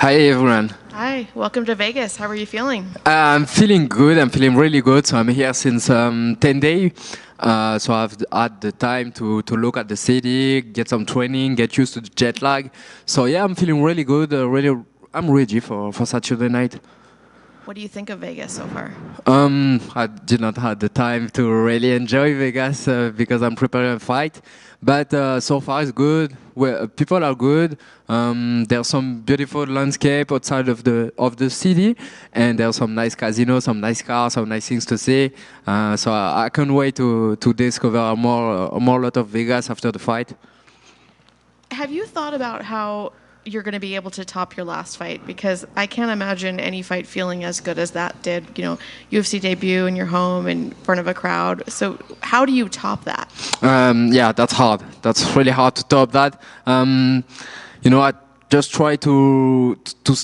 Hi everyone. Hi, welcome to Vegas. How are you feeling? I'm feeling good. I'm feeling really good. So I'm here since 10 days. So I've had the time to look at the city, get some training, get used to the jet lag. So yeah, I'm feeling really good. I'm ready for Saturday night. What do you think of Vegas so far? I did not have the time to really enjoy Vegas because I'm preparing a fight, but so far it's good. People are good. There's some beautiful landscape outside of the city, and there's some nice casinos, some nice cars, some nice things to see. So I can't wait to discover a more lot of Vegas after the fight. Have you thought about how you're going to be able to top your last fight? Because I can't imagine any fight feeling as good as that did. UFC debut in your home in front of a crowd. So how do you top that? Yeah, that's hard. That's really hard to top that. I just try to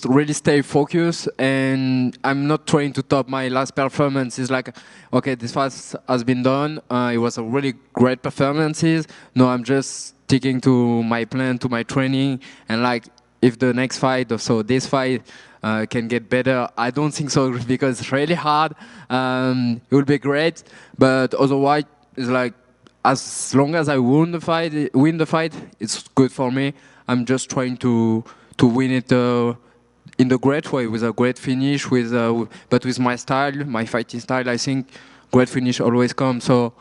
really stay focused, and I'm not trying to top my last performance. It's like, okay, this fight has been done. It was a really great performances. No, I'm just sticking to my plan, to my training, and like if the next fight, or so this fight, can get better. I don't think so because it's really hard. It will be great, but otherwise, it's like as long as I win the fight, it's good for me. I'm just trying to win it in the great way, with a great finish, but with my style, my fighting style. I think great finish always comes. So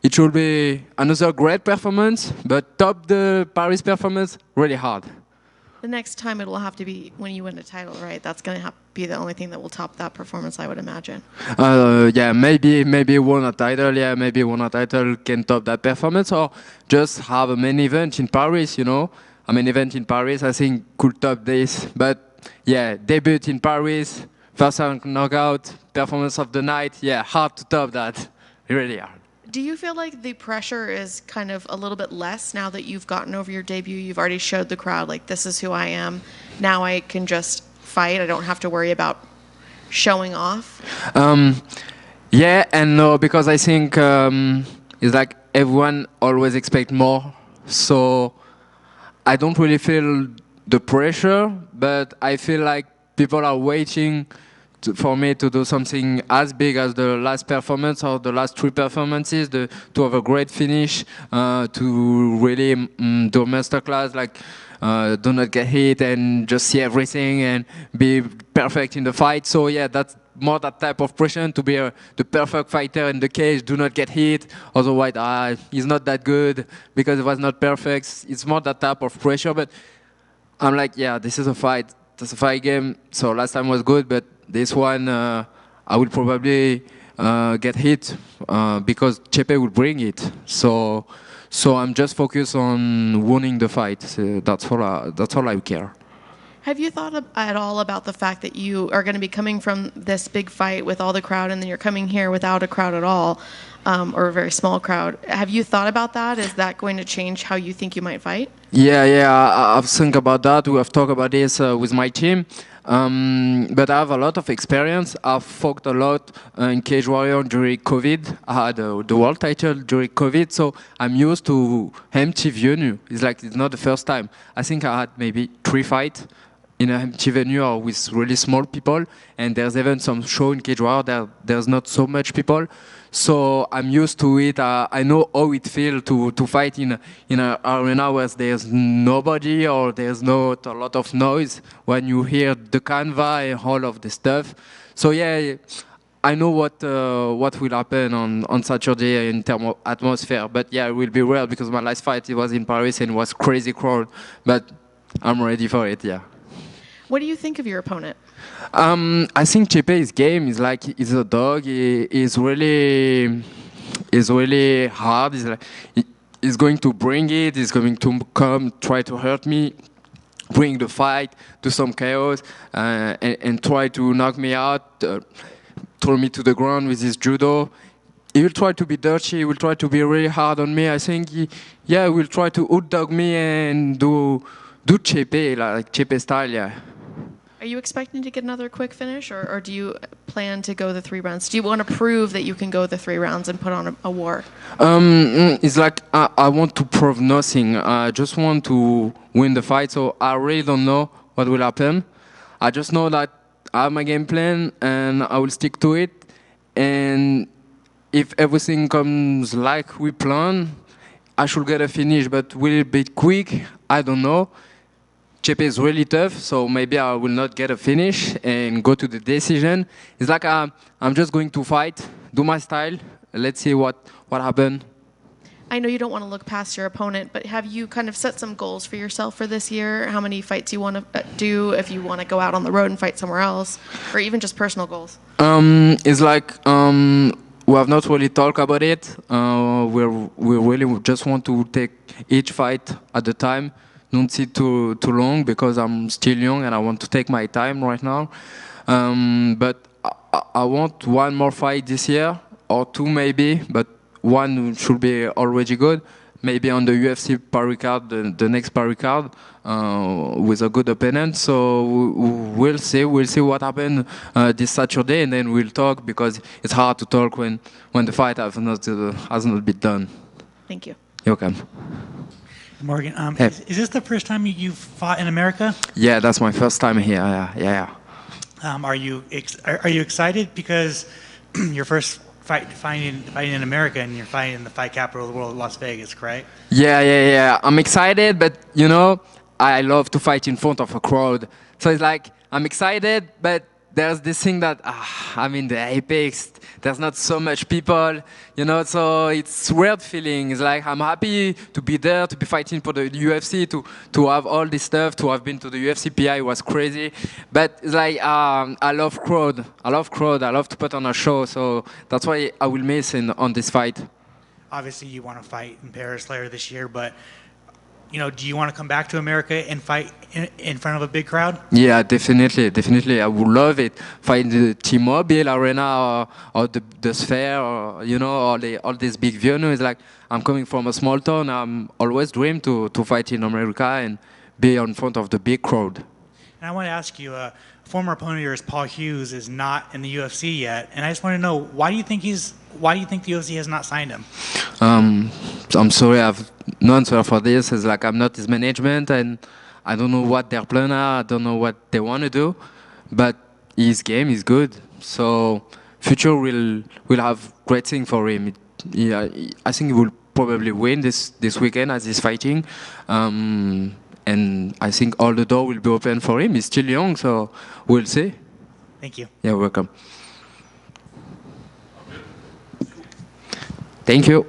it should be another great performance, but top the Paris performance really hard. The next time it'll have to be when you win a title, right? That's going to be the only thing that will top that performance, I would imagine. Yeah, maybe won a title. Yeah, maybe won a title can top that performance, or just have a main event in Paris. A main event in Paris, I think could top this. But yeah, debut in Paris, first round knockout, performance of the night. Yeah, hard to top that. Really hard. Do you feel like the pressure is kind of a little bit less now that you've gotten over your debut? You've already showed the crowd, like, this is who I am. Now I can just fight. I don't have to worry about showing off. Yeah and no, because I think it's like everyone always expect more. So I don't really feel the pressure, but I feel like people are waiting for me to do something as big as the last performance or the last three performances, to have a great finish, to really do a masterclass, like do not get hit and just see everything and be perfect in the fight. So yeah, that's more that type of pressure, to be the perfect fighter in the cage, do not get hit, otherwise he's not that good because it was not perfect. It's more that type of pressure, but I'm like, yeah, this is a fight. That's a fight game. So last time was good, but this one I will probably get hit because Chepe will bring it. So I'm just focused on winning the fight. So that's all I care. Have you thought at all about the fact that you are going to be coming from this big fight with all the crowd, and then you're coming here without a crowd at all, or a very small crowd? Have you thought about that? Is that going to change how you think you might fight? Yeah. I've think about that. We have talked about this with my team. But I have a lot of experience. I've fought a lot in Cage Warrior during COVID. I had the world title during COVID, so I'm used to empty venue. It's not the first time. I think I had maybe 3 fights in an empty venue or with really small people, and there's even some show in Cage Warrior there's not so much people. So I'm used to it. I know how it feels to fight in an arena where there's nobody or there's not a lot of noise when you hear the canva and all of the stuff. So yeah, I know what will happen on Saturday in terms of atmosphere. But yeah, it will be real because my last fight, it was in Paris and it was crazy crowd. But I'm ready for it. Yeah. What do you think of your opponent? I think Chepe's game is like he's a dog. He's really hard. He's going to bring it. He's going to come try to hurt me, bring the fight, do some chaos, and try to knock me out, throw me to the ground with his judo. He will try to be dirty. He will try to be really hard on me. I think he will try to out dog me and do Chepe, like Chepe style. Yeah. Are you expecting to get another quick finish, or do you plan to go the 3 rounds? Do you want to prove that you can go the 3 rounds and put on a war? It's like I want to prove nothing. I just want to win the fight, so I really don't know what will happen. I just know that I have my game plan and I will stick to it. And if everything comes like we plan, I should get a finish. But will it be quick? I don't know. Chepe is really tough, so maybe I will not get a finish and go to the decision. It's like I'm just going to fight, do my style. Let's see what happens. I know you don't want to look past your opponent, but have you kind of set some goals for yourself for this year? How many fights you want to do, if you want to go out on the road and fight somewhere else, or even just personal goals? It's like we have not really talked about it. We really just want to take each fight at a time. Don't sit too long because I'm still young and I want to take my time right now. But I want one more fight this year or two maybe, but one should be already good. Maybe on the UFC Paris card, the next Paris card, with a good opponent. So we'll see. We'll see what happens this Saturday, and then we'll talk because it's hard to talk when the fight has not been done. Thank you. You're welcome. Morgan, Hey. is this the first time you've fought in America? Yeah, that's my first time here. Yeah. Are you excited because your first fighting in America and you're fighting in the fight capital of the world, Las Vegas, correct? Yeah. I'm excited, but you know, I love to fight in front of a crowd. So it's like I'm excited, but there's this thing that I'm in the apex. There's not so much people, you know. So it's weird feeling. It's like I'm happy to be there, to be fighting for the UFC, to have all this stuff, to have been to the UFC PI was crazy. But it's like I love crowd. I love to put on a show. So that's why I will miss on this fight. Obviously, you want to fight in Paris later this year, but do you want to come back to America and fight in front of a big crowd? Yeah, definitely. I would love it. Fight the T-Mobile Arena or the Sphere, or all these big venues. Like I'm coming from a small town. I'm always dreamed to fight in America and be in front of the big crowd. And I want to ask you, a former opponent of yours, Paul Hughes, is not in the UFC yet, and I just want to know why do you think the UFC has not signed him? I'm sorry, I have no answer for this. It's like I'm not his management, and I don't know what their plan are. I don't know what they want to do, but his game is good. So future will have great thing for him. I think he will probably win this weekend as he's fighting, and I think all the door will be open for him. He's still young, so we'll see. Thank you. You're welcome. Thank you.